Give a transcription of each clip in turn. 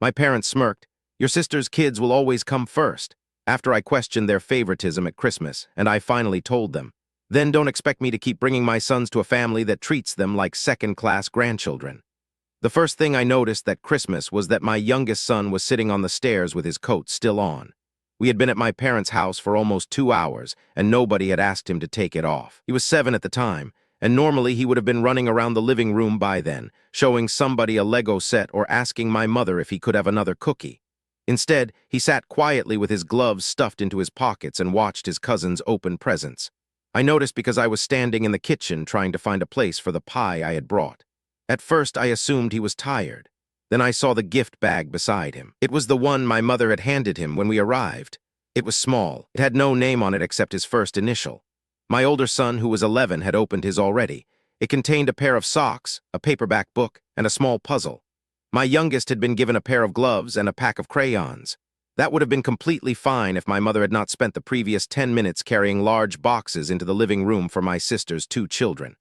My parents smirked. Your sister's kids will always come first. After I questioned their favoritism at Christmas, and I finally told them. Then don't expect me to keep bringing my sons to a family that treats them like second-class grandchildren. The first thing I noticed that Christmas was that my youngest son was sitting on the stairs with his coat still on. We had been at my parents' house for almost 2 hours, and nobody had asked him to take it off. He was 7 at the time, and normally he would have been running around the living room by then, showing somebody a Lego set or asking my mother if he could have another cookie. Instead, he sat quietly with his gloves stuffed into his pockets and watched his cousins open presents. I noticed because I was standing in the kitchen trying to find a place for the pie I had brought. At first, I assumed he was tired. Then I saw the gift bag beside him. It was the one my mother had handed him when we arrived. It was small. It had no name on it except his first initial. My older son, who was 11, had opened his already. It contained a pair of socks, a paperback book, and a small puzzle. My youngest had been given a pair of gloves and a pack of crayons. That would have been completely fine if my mother had not spent the previous 10 minutes carrying large boxes into the living room for my sister's 2 children.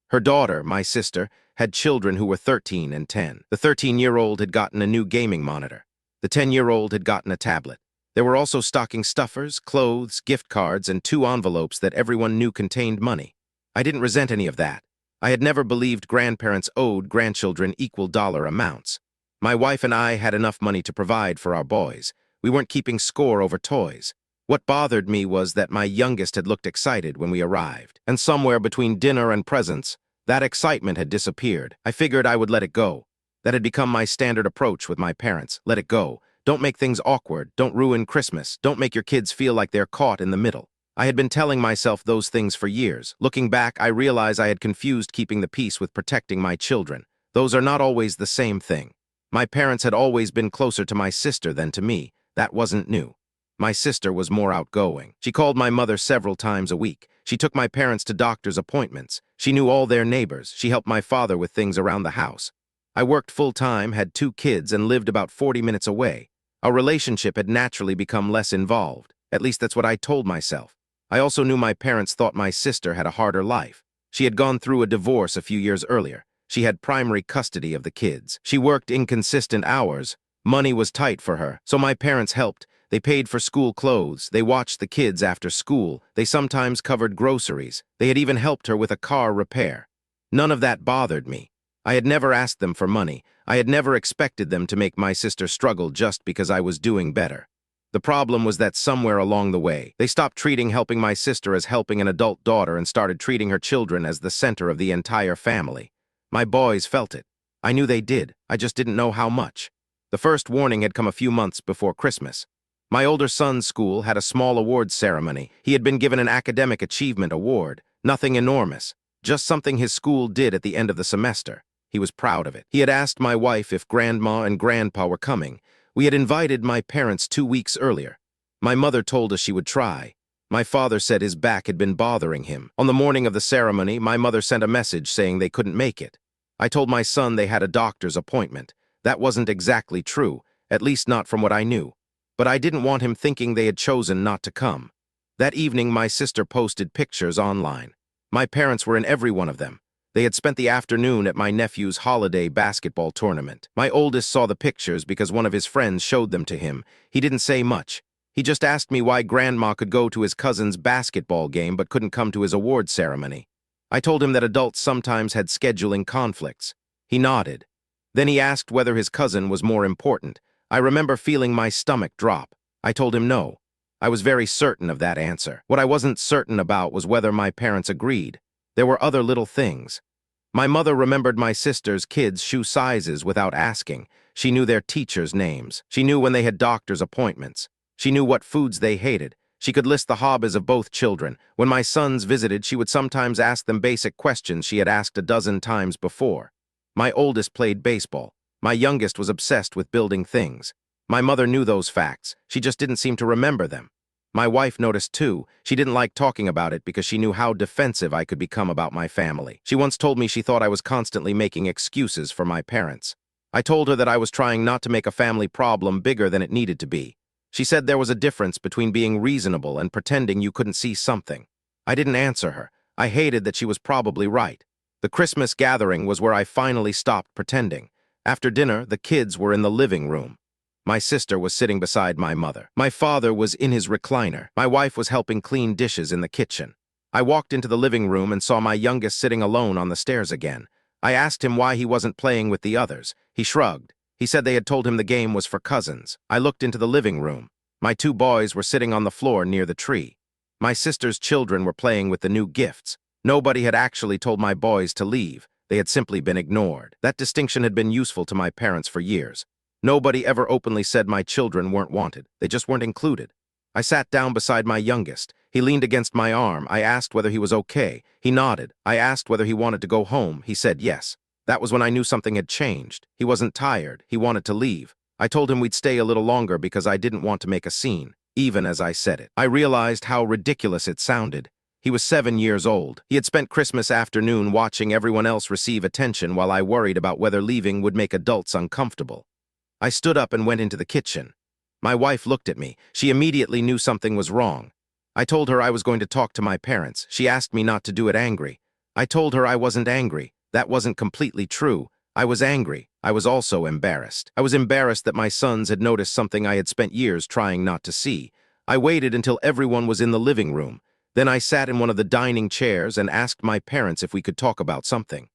Her daughter, my sister, had children who were 13 and 10. The 13-year-old had gotten a new gaming monitor. The 10-year-old had gotten a tablet. There were also stocking stuffers, clothes, gift cards, and 2 envelopes that everyone knew contained money. I didn't resent any of that. I had never believed grandparents owed grandchildren equal dollar amounts. My wife and I had enough money to provide for our boys. We weren't keeping score over toys. What bothered me was that my youngest had looked excited when we arrived, and somewhere between dinner and presents, that excitement had disappeared. I figured I would let it go. That had become my standard approach with my parents. Let it go. Don't make things awkward. Don't ruin Christmas. Don't make your kids feel like they're caught in the middle. I had been telling myself those things for years. Looking back, I realize I had confused keeping the peace with protecting my children. Those are not always the same thing. My parents had always been closer to my sister than to me. That wasn't new. My sister was more outgoing. She called my mother several times a week. She took my parents to doctor's appointments. She knew all their neighbors. She helped my father with things around the house. I worked full-time, had 2 kids, and lived about 40 minutes away. Our relationship had naturally become less involved. At least that's what I told myself. I also knew my parents thought my sister had a harder life. She had gone through a divorce a few years earlier. She had primary custody of the kids. She worked inconsistent hours. Money was tight for her, so my parents helped. They paid for school clothes. They watched the kids after school. They sometimes covered groceries. They had even helped her with a car repair. None of that bothered me. I had never asked them for money. I had never expected them to make my sister struggle just because I was doing better. The problem was that somewhere along the way, they stopped treating helping my sister as helping an adult daughter and started treating her children as the center of the entire family. My boys felt it. I knew they did. I just didn't know how much. The first warning had come a few months before Christmas. My older son's school had a small awards ceremony. He had been given an academic achievement award. Nothing enormous. Just something his school did at the end of the semester. He was proud of it. He had asked my wife if Grandma and Grandpa were coming. We had invited my parents 2 weeks earlier. My mother told us she would try. My father said his back had been bothering him. On the morning of the ceremony, my mother sent a message saying they couldn't make it. I told my son they had a doctor's appointment. That wasn't exactly true, at least not from what I knew. But I didn't want him thinking they had chosen not to come. That evening, my sister posted pictures online. My parents were in every one of them. They had spent the afternoon at my nephew's holiday basketball tournament. My oldest saw the pictures because one of his friends showed them to him. He didn't say much. He just asked me why Grandma could go to his cousin's basketball game but couldn't come to his award ceremony. I told him that adults sometimes had scheduling conflicts. He nodded. Then he asked whether his cousin was more important. I remember feeling my stomach drop. I told him no. I was very certain of that answer. What I wasn't certain about was whether my parents agreed. There were other little things. My mother remembered my sister's kids' shoe sizes without asking. She knew their teachers' names. She knew when they had doctor's appointments. She knew what foods they hated. She could list the hobbies of both children. When my sons visited, she would sometimes ask them basic questions she had asked a dozen times before. My oldest played baseball. My youngest was obsessed with building things. My mother knew those facts. She just didn't seem to remember them. My wife noticed too. She didn't like talking about it because she knew how defensive I could become about my family. She once told me she thought I was constantly making excuses for my parents. I told her that I was trying not to make a family problem bigger than it needed to be. She said there was a difference between being reasonable and pretending you couldn't see something. I didn't answer her. I hated that she was probably right. The Christmas gathering was where I finally stopped pretending. After dinner, the kids were in the living room. My sister was sitting beside my mother. My father was in his recliner. My wife was helping clean dishes in the kitchen. I walked into the living room and saw my youngest sitting alone on the stairs again. I asked him why he wasn't playing with the others. He shrugged. He said they had told him the game was for cousins. I looked into the living room. My two boys were sitting on the floor near the tree. My sister's children were playing with the new gifts. Nobody had actually told my boys to leave. They had simply been ignored. That distinction had been useful to my parents for years. Nobody ever openly said my children weren't wanted. They just weren't included. I sat down beside my youngest. He leaned against my arm. I asked whether he was okay. He nodded. I asked whether he wanted to go home. He said yes. That was when I knew something had changed. He wasn't tired. He wanted to leave. I told him we'd stay a little longer because I didn't want to make a scene, even as I said it. I realized how ridiculous it sounded. He was 7 years old. He had spent Christmas afternoon watching everyone else receive attention while I worried about whether leaving would make adults uncomfortable. I stood up and went into the kitchen. My wife looked at me. She immediately knew something was wrong. I told her I was going to talk to my parents. She asked me not to do it angry. I told her I wasn't angry. That wasn't completely true. I was angry. I was also embarrassed. I was embarrassed that my sons had noticed something I had spent years trying not to see. I waited until everyone was in the living room. Then I sat in one of the dining chairs and asked my parents if we could talk about something.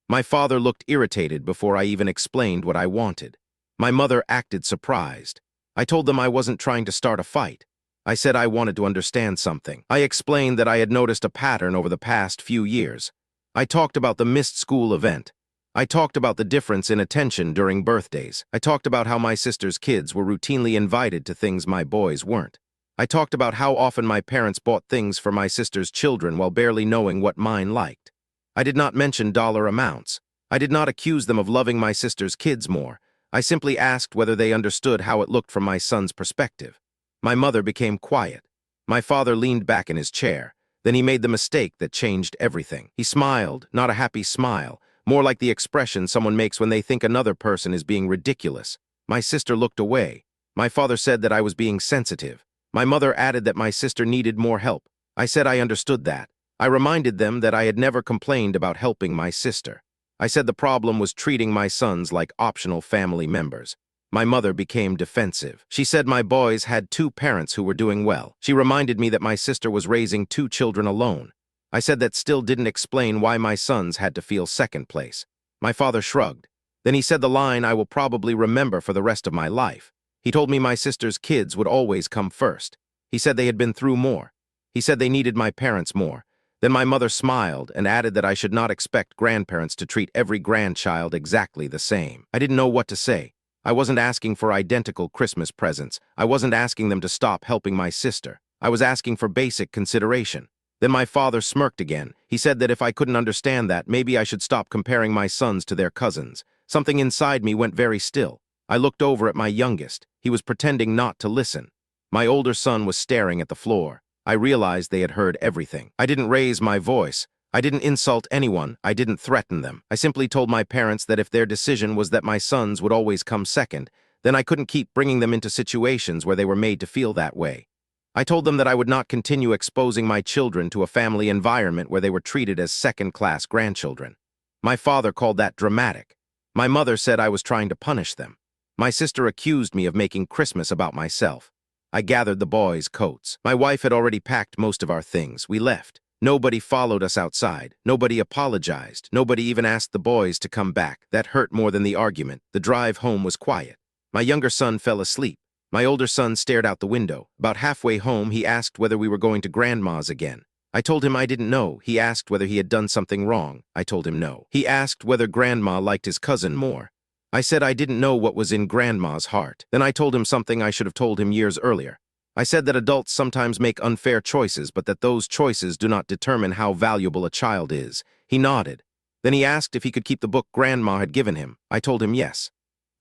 My father looked irritated before I even explained what I wanted. My mother acted surprised. I told them I wasn't trying to start a fight. I said I wanted to understand something. I explained that I had noticed a pattern over the past few years. I talked about the missed school event. I talked about the difference in attention during birthdays. I talked about how my sister's kids were routinely invited to things my boys weren't. I talked about how often my parents bought things for my sister's children while barely knowing what mine liked. I did not mention dollar amounts. I did not accuse them of loving my sister's kids more. I simply asked whether they understood how it looked from my son's perspective. My mother became quiet. My father leaned back in his chair. Then he made the mistake that changed everything. He smiled, not a happy smile, more like the expression someone makes when they think another person is being ridiculous. My sister looked away. My father said that I was being sensitive. My mother added that my sister needed more help. I said I understood that. I reminded them that I had never complained about helping my sister. I said the problem was treating my sons like optional family members. My mother became defensive. She said my boys had 2 parents who were doing well. She reminded me that my sister was raising 2 children alone. I said that still didn't explain why my sons had to feel second place. My father shrugged. Then he said the line I will probably remember for the rest of my life. He told me my sister's kids would always come first. He said they had been through more. He said they needed my parents more. Then my mother smiled and added that I should not expect grandparents to treat every grandchild exactly the same. I didn't know what to say. I wasn't asking for identical Christmas presents. I wasn't asking them to stop helping my sister. I was asking for basic consideration. Then my father smirked again. He said that if I couldn't understand that, maybe I should stop comparing my sons to their cousins. Something inside me went very still. I looked over at my youngest. He was pretending not to listen. My older son was staring at the floor. I realized they had heard everything. I didn't raise my voice. I didn't insult anyone. I didn't threaten them. I simply told my parents that if their decision was that my sons would always come second, then I couldn't keep bringing them into situations where they were made to feel that way. I told them that I would not continue exposing my children to a family environment where they were treated as second-class grandchildren. My father called that dramatic. My mother said I was trying to punish them. My sister accused me of making Christmas about myself. I gathered the boys' coats. My wife had already packed most of our things. We left. Nobody followed us outside. Nobody apologized. Nobody even asked the boys to come back. That hurt more than the argument. The drive home was quiet. My younger son fell asleep. My older son stared out the window. About halfway home, he asked whether we were going to Grandma's again. I told him I didn't know. He asked whether he had done something wrong. I told him no. He asked whether Grandma liked his cousin more. I said I didn't know what was in Grandma's heart. Then I told him something I should have told him years earlier. I said that adults sometimes make unfair choices, but that those choices do not determine how valuable a child is. He nodded. Then he asked if he could keep the book Grandma had given him. I told him yes.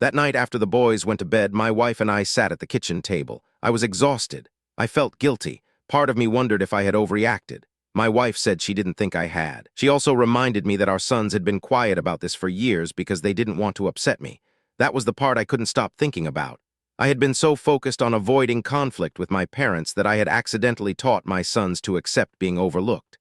That night after the boys went to bed, my wife and I sat at the kitchen table. I was exhausted. I felt guilty. Part of me wondered if I had overreacted. My wife said she didn't think I had. She also reminded me that our sons had been quiet about this for years because they didn't want to upset me. That was the part I couldn't stop thinking about. I had been so focused on avoiding conflict with my parents that I had accidentally taught my sons to accept being overlooked.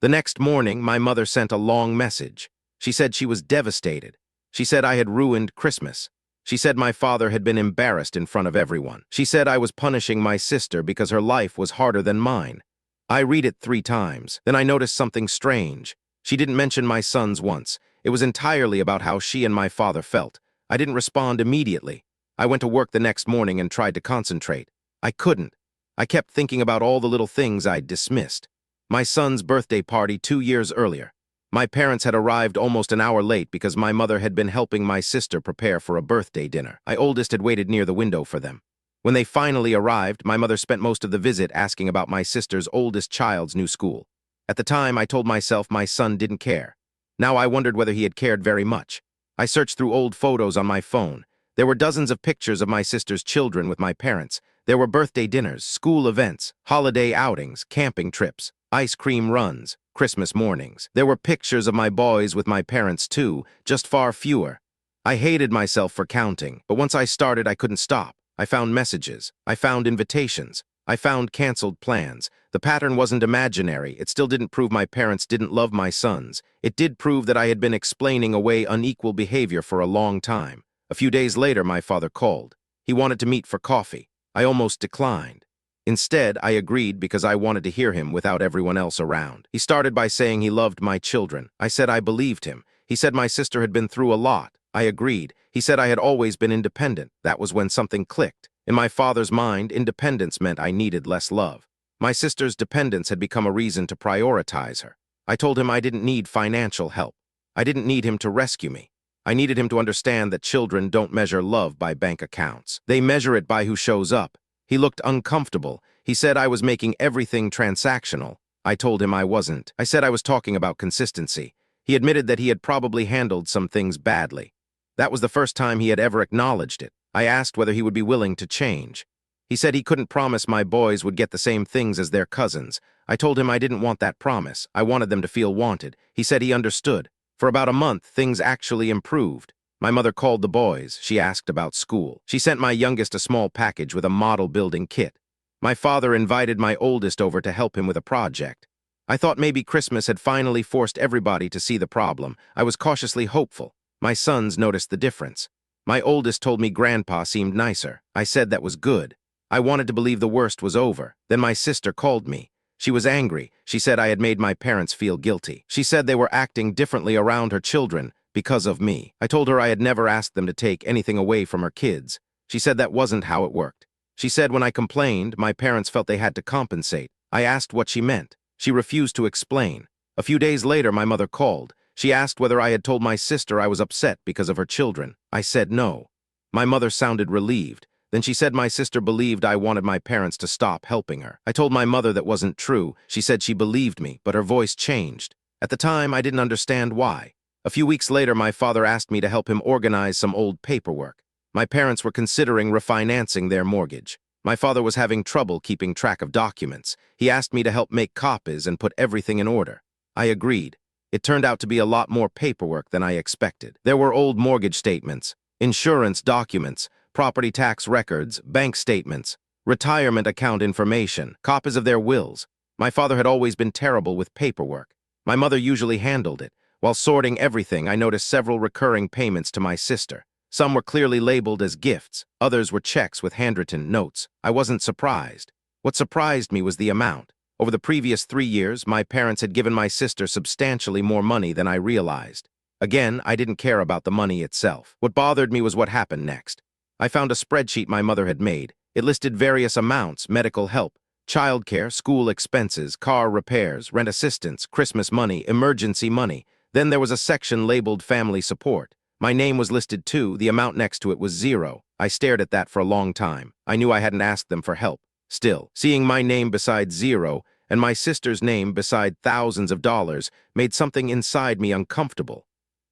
The next morning, my mother sent a long message. She said she was devastated. She said I had ruined Christmas. She said my father had been embarrassed in front of everyone. She said I was punishing my sister because her life was harder than mine. I read it 3 times. Then I noticed something strange. She didn't mention my sons once. It was entirely about how she and my father felt. I didn't respond immediately. I went to work the next morning and tried to concentrate. I couldn't. I kept thinking about all the little things I'd dismissed. My son's birthday party 2 years earlier. My parents had arrived almost an hour late because my mother had been helping my sister prepare for a birthday dinner. My oldest had waited near the window for them. When they finally arrived, my mother spent most of the visit asking about my sister's oldest child's new school. At the time, I told myself my son didn't care. Now I wondered whether he had cared very much. I searched through old photos on my phone. There were dozens of pictures of my sister's children with my parents. There were birthday dinners, school events, holiday outings, camping trips, ice cream runs, Christmas mornings. There were pictures of my boys with my parents too, just far fewer. I hated myself for counting, but once I started, I couldn't stop. I found messages. I found invitations. I found canceled plans. The pattern wasn't imaginary. It still didn't prove my parents didn't love my sons. It did prove that I had been explaining away unequal behavior for a long time. A few days later, my father called. He wanted to meet for coffee. I almost declined. Instead, I agreed because I wanted to hear him without everyone else around. He started by saying he loved my children. I said I believed him. He said my sister had been through a lot. I agreed. He said I had always been independent. That was when something clicked. In my father's mind, independence meant I needed less love. My sister's dependence had become a reason to prioritize her. I told him I didn't need financial help. I didn't need him to rescue me. I needed him to understand that children don't measure love by bank accounts. They measure it by who shows up. He looked uncomfortable. He said I was making everything transactional. I told him I wasn't. I said I was talking about consistency. He admitted that he had probably handled some things badly. That was the first time he had ever acknowledged it. I asked whether he would be willing to change. He said he couldn't promise my boys would get the same things as their cousins. I told him I didn't want that promise. I wanted them to feel wanted. He said he understood. For about a month, things actually improved. My mother called the boys. She asked about school. She sent my youngest a small package with a model building kit. My father invited my oldest over to help him with a project. I thought maybe Christmas had finally forced everybody to see the problem. I was cautiously hopeful. My sons noticed the difference. My oldest told me Grandpa seemed nicer. I said that was good. I wanted to believe the worst was over. Then my sister called me. She was angry. She said I had made my parents feel guilty. She said they were acting differently around her children because of me. I told her I had never asked them to take anything away from her kids. She said that wasn't how it worked. She said when I complained, my parents felt they had to compensate. I asked what she meant. She refused to explain. A few days later, my mother called. She asked whether I had told my sister I was upset because of her children. I said no. My mother sounded relieved. Then she said my sister believed I wanted my parents to stop helping her. I told my mother that wasn't true. She said she believed me, but her voice changed. At the time, I didn't understand why. A few weeks later, my father asked me to help him organize some old paperwork. My parents were considering refinancing their mortgage. My father was having trouble keeping track of documents. He asked me to help make copies and put everything in order. I agreed. It turned out to be a lot more paperwork than I expected. There were old mortgage statements, insurance documents, property tax records, bank statements, retirement account information, copies of their wills. My father had always been terrible with paperwork. My mother usually handled it. While sorting everything, I noticed several recurring payments to my sister. Some were clearly labeled as gifts. Others were checks with handwritten notes. I wasn't surprised. What surprised me was the amount. Over the previous 3 years, my parents had given my sister substantially more money than I realized. Again, I didn't care about the money itself. What bothered me was what happened next. I found a spreadsheet my mother had made. It listed various amounts: medical help, childcare, school expenses, car repairs, rent assistance, Christmas money, emergency money. Then there was a section labeled family support. My name was listed too. The amount next to it was 0. I stared at that for a long time. I knew I hadn't asked them for help. Still, seeing my name beside 0 and my sister's name beside thousands of dollars made something inside me uncomfortable.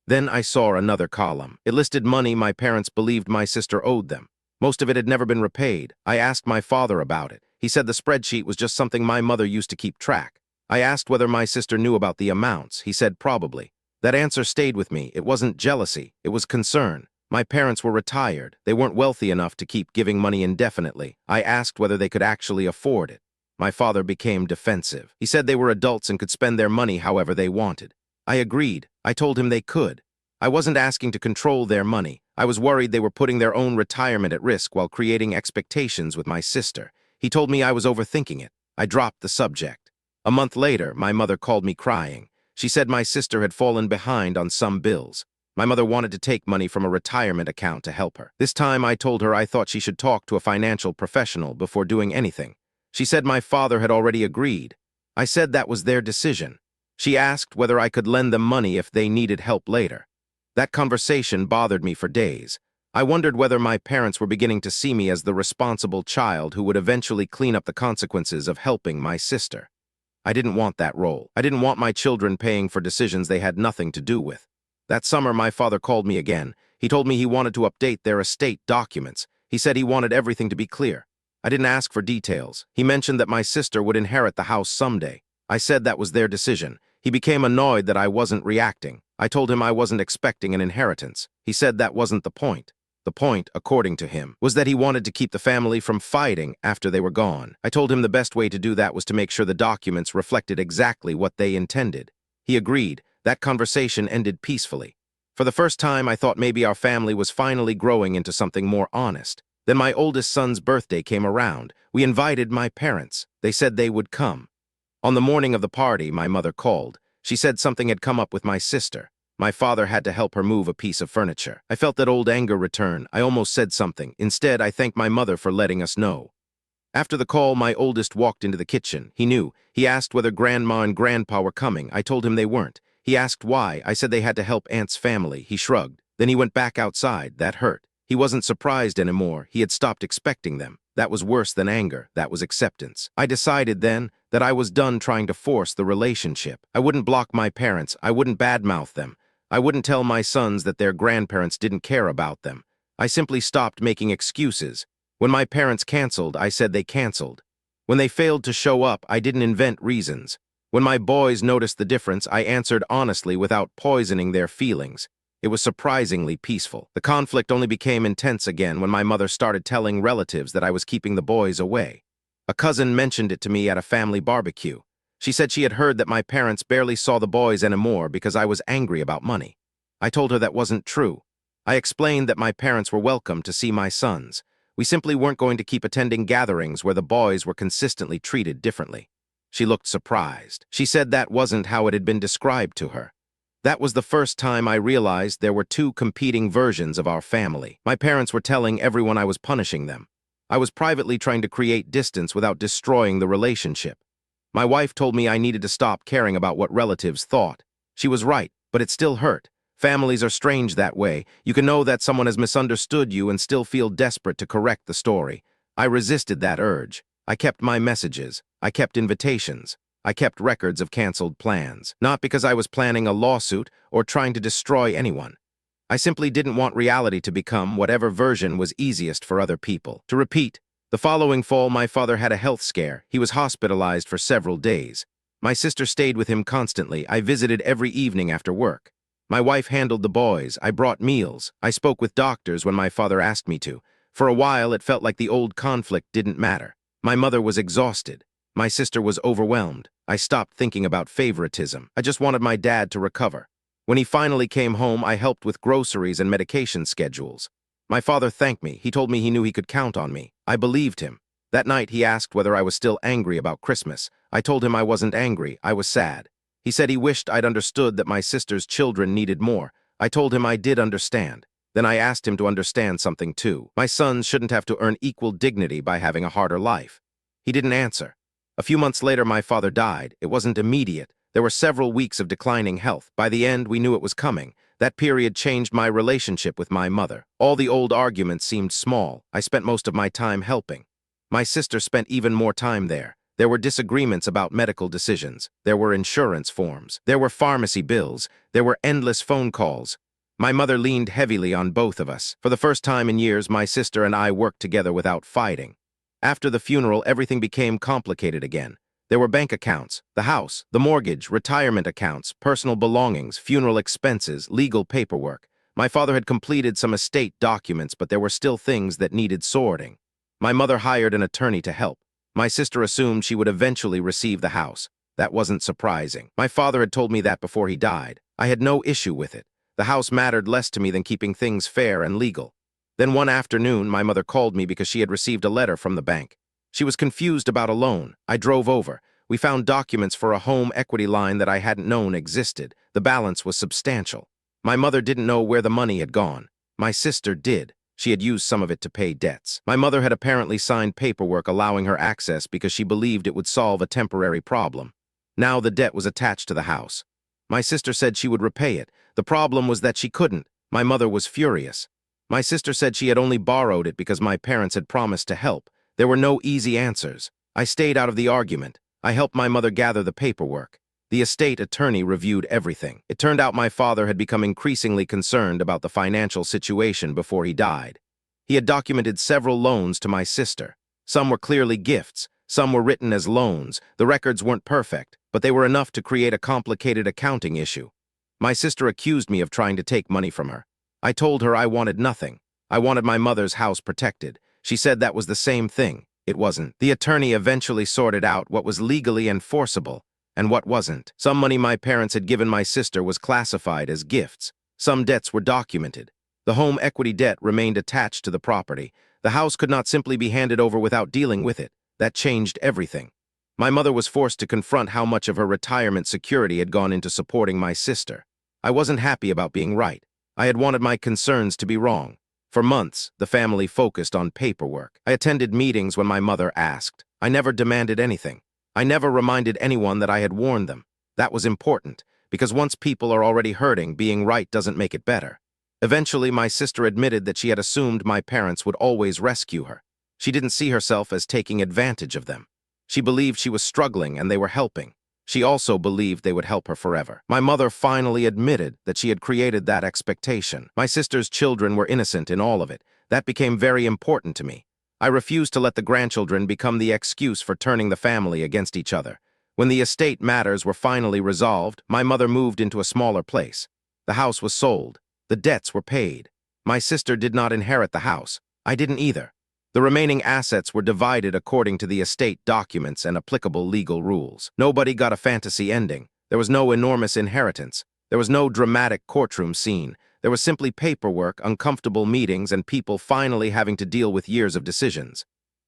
Then I saw another column. It listed money my parents believed my sister owed them. Most of it had never been repaid. I asked my father about it. He said the spreadsheet was just something my mother used to keep track. I asked whether my sister knew about the amounts. He said probably. That answer stayed with me. It wasn't jealousy. It was concern. My parents were retired. They weren't wealthy enough to keep giving money indefinitely. I asked whether they could actually afford it. My father became defensive. He said they were adults and could spend their money however they wanted. I agreed. I told him they could. I wasn't asking to control their money. I was worried they were putting their own retirement at risk while creating expectations with my sister. He told me I was overthinking it. I dropped the subject. A month later, my mother called me crying. She said my sister had fallen behind on some bills. My mother wanted to take money from a retirement account to help her. This time I told her I thought she should talk to a financial professional before doing anything. She said my father had already agreed. I said that was their decision. She asked whether I could lend them money if they needed help later. That conversation bothered me for days. I wondered whether my parents were beginning to see me as the responsible child who would eventually clean up the consequences of helping my sister. I didn't want that role. I didn't want my children paying for decisions they had nothing to do with. That summer, my father called me again. He told me he wanted to update their estate documents. He said he wanted everything to be clear. I didn't ask for details. He mentioned that my sister would inherit the house someday. I said that was their decision. He became annoyed that I wasn't reacting. I told him I wasn't expecting an inheritance. He said that wasn't the point. The point, according to him, was that he wanted to keep the family from fighting after they were gone. I told him the best way to do that was to make sure the documents reflected exactly what they intended. He agreed. That conversation ended peacefully. For the first time, I thought maybe our family was finally growing into something more honest. Then my oldest son's birthday came around. We invited my parents. They said they would come. On the morning of the party, my mother called. She said something had come up with my sister. My father had to help her move a piece of furniture. I felt that old anger return. I almost said something. Instead, I thanked my mother for letting us know. After the call, my oldest walked into the kitchen. He knew. He asked whether Grandma and Grandpa were coming. I told him they weren't. He asked why. I said they had to help Aunt's family. He shrugged. Then he went back outside. That hurt. He wasn't surprised anymore. He had stopped expecting them. That was worse than anger. That was acceptance. I decided then that I was done trying to force the relationship. I wouldn't block my parents. I wouldn't badmouth them. I wouldn't tell my sons that their grandparents didn't care about them. I simply stopped making excuses. When my parents canceled, I said they canceled. When they failed to show up, I didn't invent reasons. When my boys noticed the difference, I answered honestly without poisoning their feelings. It was surprisingly peaceful. The conflict only became intense again when my mother started telling relatives that I was keeping the boys away. A cousin mentioned it to me at a family barbecue. She said she had heard that my parents barely saw the boys anymore because I was angry about money. I told her that wasn't true. I explained that my parents were welcome to see my sons. We simply weren't going to keep attending gatherings where the boys were consistently treated differently. She looked surprised. She said that wasn't how it had been described to her. That was the first time I realized there were two competing versions of our family. My parents were telling everyone I was punishing them. I was privately trying to create distance without destroying the relationship. My wife told me I needed to stop caring about what relatives thought. She was right, but it still hurt. Families are strange that way. You can know that someone has misunderstood you and still feel desperate to correct the story. I resisted that urge. I kept my messages. I kept invitations. I kept records of canceled plans. Not because I was planning a lawsuit or trying to destroy anyone. I simply didn't want reality to become whatever version was easiest for other people. To repeat, the following fall, my father had a health scare. He was hospitalized for several days. My sister stayed with him constantly. I visited every evening after work. My wife handled the boys. I brought meals. I spoke with doctors when my father asked me to. For a while, it felt like the old conflict didn't matter. My mother was exhausted. My sister was overwhelmed. I stopped thinking about favoritism. I just wanted my dad to recover. When he finally came home, I helped with groceries and medication schedules. My father thanked me. He told me he knew he could count on me. I believed him. That night, he asked whether I was still angry about Christmas. I told him I wasn't angry. I was sad. He said he wished I'd understood that my sister's children needed more. I told him I did understand. Then I asked him to understand something too. My sons shouldn't have to earn equal dignity by having a harder life. He didn't answer. A few months later, my father died. It wasn't immediate. There were several weeks of declining health. By the end, we knew it was coming. That period changed my relationship with my mother. All the old arguments seemed small. I spent most of my time helping. My sister spent even more time there. There were disagreements about medical decisions. There were insurance forms. There were pharmacy bills. There were endless phone calls. My mother leaned heavily on both of us. For the first time in years, my sister and I worked together without fighting. After the funeral, everything became complicated again. There were bank accounts, the house, the mortgage, retirement accounts, personal belongings, funeral expenses, legal paperwork. My father had completed some estate documents, but there were still things that needed sorting. My mother hired an attorney to help. My sister assumed she would eventually receive the house. That wasn't surprising. My father had told me that before he died. I had no issue with it. The house mattered less to me than keeping things fair and legal. Then one afternoon, my mother called me because she had received a letter from the bank. She was confused about a loan. I drove over. We found documents for a home equity line that I hadn't known existed. The balance was substantial. My mother didn't know where the money had gone. My sister did. She had used some of it to pay debts. My mother had apparently signed paperwork allowing her access because she believed it would solve a temporary problem. Now the debt was attached to the house. My sister said she would repay it. The problem was that she couldn't. My mother was furious. My sister said she had only borrowed it because my parents had promised to help. There were no easy answers. I stayed out of the argument. I helped my mother gather the paperwork. The estate attorney reviewed everything. It turned out my father had become increasingly concerned about the financial situation before he died. He had documented several loans to my sister. Some were clearly gifts. Some were written as loans. The records weren't perfect, but they were enough to create a complicated accounting issue. My sister accused me of trying to take money from her. I told her I wanted nothing. I wanted my mother's house protected. She said that was the same thing. It wasn't. The attorney eventually sorted out what was legally enforceable and what wasn't. Some money my parents had given my sister was classified as gifts. Some debts were documented. The home equity debt remained attached to the property. The house could not simply be handed over without dealing with it. That changed everything. My mother was forced to confront how much of her retirement security had gone into supporting my sister. I wasn't happy about being right. I had wanted my concerns to be wrong. For months, the family focused on paperwork. I attended meetings when my mother asked. I never demanded anything. I never reminded anyone that I had warned them. That was important, because once people are already hurting, being right doesn't make it better. Eventually, my sister admitted that she had assumed my parents would always rescue her. She didn't see herself as taking advantage of them. She believed she was struggling and they were helping. She also believed they would help her forever. My mother finally admitted that she had created that expectation. My sister's children were innocent in all of it. That became very important to me. I refused to let the grandchildren become the excuse for turning the family against each other. When the estate matters were finally resolved, my mother moved into a smaller place. The house was sold. The debts were paid. My sister did not inherit the house. I didn't either. The remaining assets were divided according to the estate documents and applicable legal rules. Nobody got a fantasy ending. There was no enormous inheritance. There was no dramatic courtroom scene. There was simply paperwork, uncomfortable meetings, and people finally having to deal with years of decisions.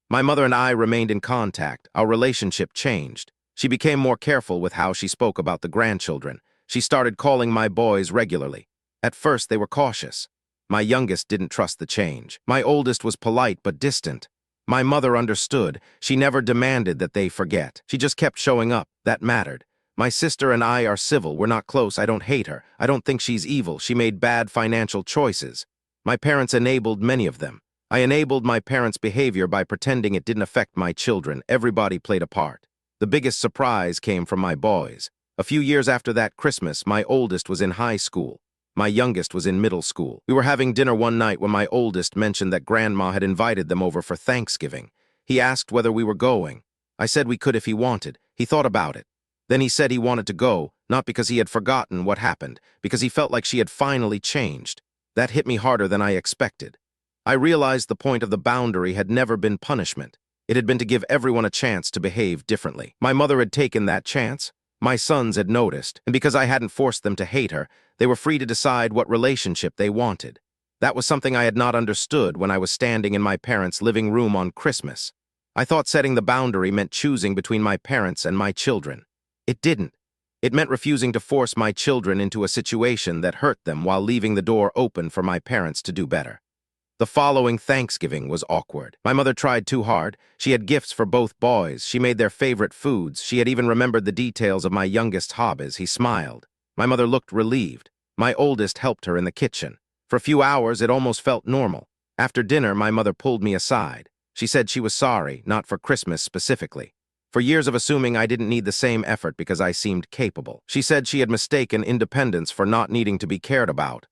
My mother and I remained in contact. Our relationship changed. She became more careful with how she spoke about the grandchildren. She started calling my boys regularly. At first, they were cautious. My youngest didn't trust the change. My oldest was polite but distant. My mother understood. She never demanded that they forget. She just kept showing up. That mattered. My sister and I are civil. We're not close. I don't hate her. I don't think she's evil. She made bad financial choices. My parents enabled many of them. I enabled my parents' behavior by pretending it didn't affect my children. Everybody played a part. The biggest surprise came from my boys. A few years after that Christmas, my oldest was in high school. My youngest was in middle school. We were having dinner one night when my oldest mentioned that Grandma had invited them over for Thanksgiving. He asked whether we were going. I said we could if he wanted. He thought about it. Then he said he wanted to go, not because he had forgotten what happened, because he felt like she had finally changed. That hit me harder than I expected. I realized the point of the boundary had never been punishment. It had been to give everyone a chance to behave differently. My mother had taken that chance. My sons had noticed, and because I hadn't forced them to hate her, they were free to decide what relationship they wanted. That was something I had not understood when I was standing in my parents' living room on Christmas. I thought setting the boundary meant choosing between my parents and my children. It didn't. It meant refusing to force my children into a situation that hurt them while leaving the door open for my parents to do better. The following Thanksgiving was awkward. My mother tried too hard. She had gifts for both boys. She made their favorite foods. She had even remembered the details of my youngest's hobbies. He smiled. My mother looked relieved. My oldest helped her in the kitchen. For a few hours, it almost felt normal. After dinner, my mother pulled me aside. She said she was sorry, not for Christmas specifically. For years of assuming I didn't need the same effort because I seemed capable. She said she had mistaken independence for not needing to be cared about.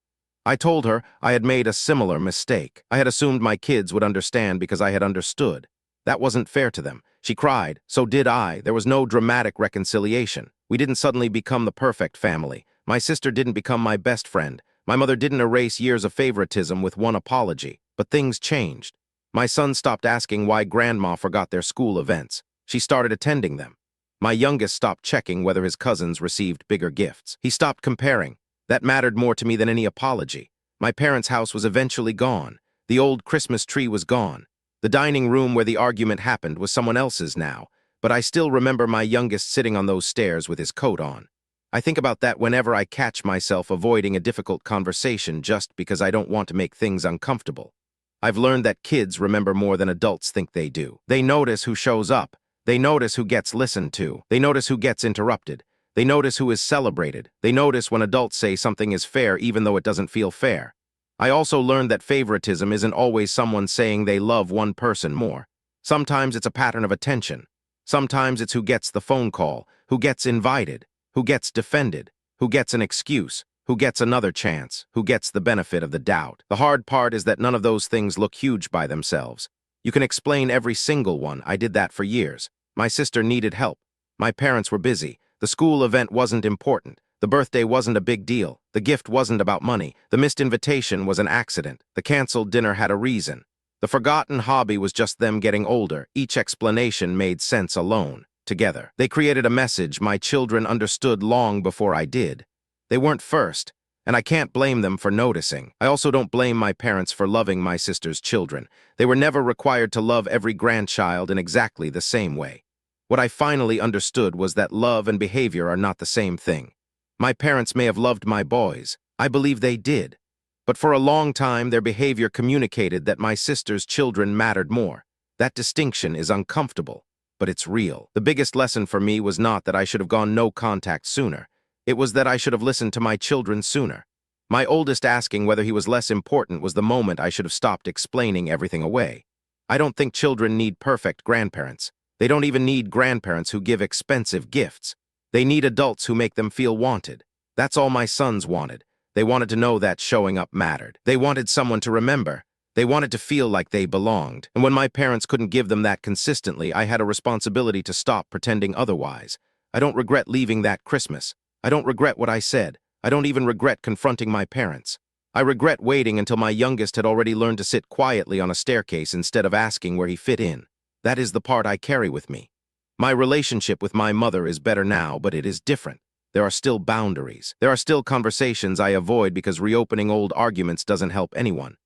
I told her I had made a similar mistake. I had assumed my kids would understand because I had understood. That wasn't fair to them. She cried. So did I. There was no dramatic reconciliation. We didn't suddenly become the perfect family. My sister didn't become my best friend. My mother didn't erase years of favoritism with one apology. But things changed. My son stopped asking why Grandma forgot their school events. She started attending them. My youngest stopped checking whether his cousins received bigger gifts. He stopped comparing. That mattered more to me than any apology. My parents' house was eventually gone. The old Christmas tree was gone. The dining room where the argument happened was someone else's now, but I still remember my youngest sitting on those stairs with his coat on. I think about that whenever I catch myself avoiding a difficult conversation just because I don't want to make things uncomfortable. I've learned that kids remember more than adults think they do. They notice who shows up. They notice who gets listened to. They notice who gets interrupted. They notice who is celebrated. They notice when adults say something is fair even though it doesn't feel fair. I also learned that favoritism isn't always someone saying they love one person more. Sometimes it's a pattern of attention. Sometimes it's who gets the phone call, who gets invited, who gets defended, who gets an excuse, who gets another chance, who gets the benefit of the doubt. The hard part is that none of those things look huge by themselves. You can explain every single one. I did that for years. My sister needed help. My parents were busy. The school event wasn't important. The birthday wasn't a big deal. The gift wasn't about money. The missed invitation was an accident. The canceled dinner had a reason. The forgotten hobby was just them getting older. Each explanation made sense alone. Together, they created a message my children understood long before I did. They weren't first, and I can't blame them for noticing. I also don't blame my parents for loving my sister's children. They were never required to love every grandchild in exactly the same way. What I finally understood was that love and behavior are not the same thing. My parents may have loved my boys. I believe they did. But for a long time, their behavior communicated that my sister's children mattered more. That distinction is uncomfortable, but it's real. The biggest lesson for me was not that I should have gone no contact sooner. It was that I should have listened to my children sooner. My oldest asking whether he was less important was the moment I should have stopped explaining everything away. I don't think children need perfect grandparents. They don't even need grandparents who give expensive gifts. They need adults who make them feel wanted. That's all my sons wanted. They wanted to know that showing up mattered. They wanted someone to remember. They wanted to feel like they belonged. And when my parents couldn't give them that consistently, I had a responsibility to stop pretending otherwise. I don't regret leaving that Christmas. I don't regret what I said. I don't even regret confronting my parents. I regret waiting until my youngest had already learned to sit quietly on a staircase instead of asking where he fit in. That is the part I carry with me. My relationship with my mother is better now, but it is different. There are still boundaries. There are still conversations I avoid because reopening old arguments doesn't help anyone.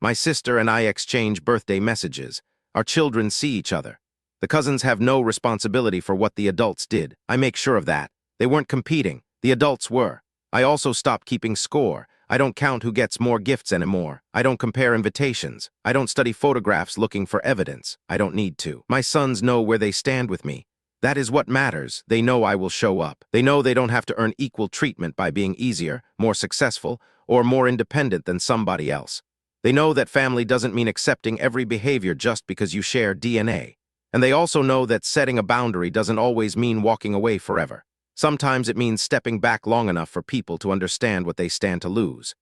My sister and I exchange birthday messages. Our children see each other. The cousins have no responsibility for what the adults did. I make sure of that. They weren't competing. The adults were. I also stopped keeping score. I don't count who gets more gifts anymore. I don't compare invitations. I don't study photographs looking for evidence. I don't need to. My sons know where they stand with me. That is what matters. They know I will show up. They know they don't have to earn equal treatment by being easier, more successful, or more independent than somebody else. They know that family doesn't mean accepting every behavior just because you share DNA. And they also know that setting a boundary doesn't always mean walking away forever. Sometimes it means stepping back long enough for people to understand what they stand to lose.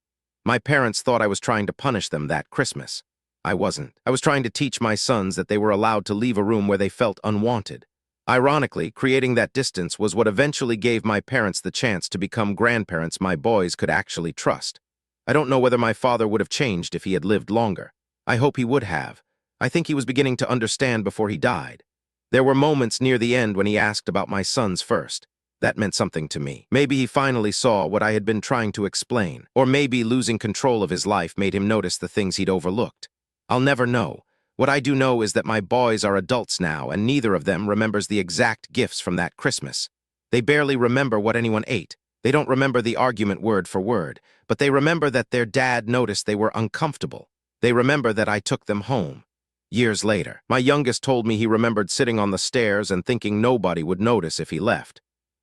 My parents thought I was trying to punish them that Christmas. I wasn't. I was trying to teach my sons that they were allowed to leave a room where they felt unwanted. Ironically, creating that distance was what eventually gave my parents the chance to become grandparents my boys could actually trust. I don't know whether my father would have changed if he had lived longer. I hope he would have. I think he was beginning to understand before he died. There were moments near the end when he asked about my sons first. That meant something to me. Maybe he finally saw what I had been trying to explain. Or maybe losing control of his life made him notice the things he'd overlooked. I'll never know. What I do know is that my boys are adults now, and neither of them remembers the exact gifts from that Christmas. They barely remember what anyone ate. They don't remember the argument word for word, but they remember that their dad noticed they were uncomfortable. They remember that I took them home. Years later, my youngest told me he remembered sitting on the stairs and thinking nobody would notice if he left.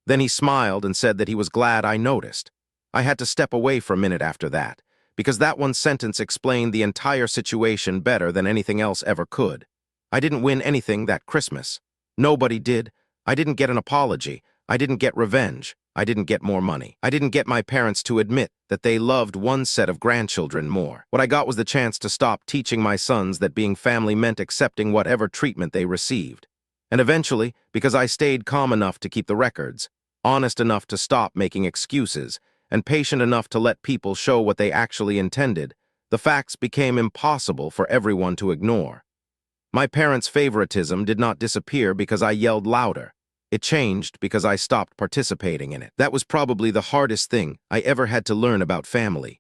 Then he smiled and said that he was glad I noticed. I had to step away for a minute after that, because that one sentence explained the entire situation better than anything else ever could. I didn't win anything that Christmas. Nobody did. I didn't get an apology. I didn't get revenge. I didn't get more money. I didn't get my parents to admit that they loved one set of grandchildren more. What I got was the chance to stop teaching my sons that being family meant accepting whatever treatment they received. And eventually, because I stayed calm enough to keep the records, honest enough to stop making excuses, and patient enough to let people show what they actually intended, the facts became impossible for everyone to ignore. My parents' favoritism did not disappear because I yelled louder. It changed because I stopped participating in it. That was probably the hardest thing I ever had to learn about family.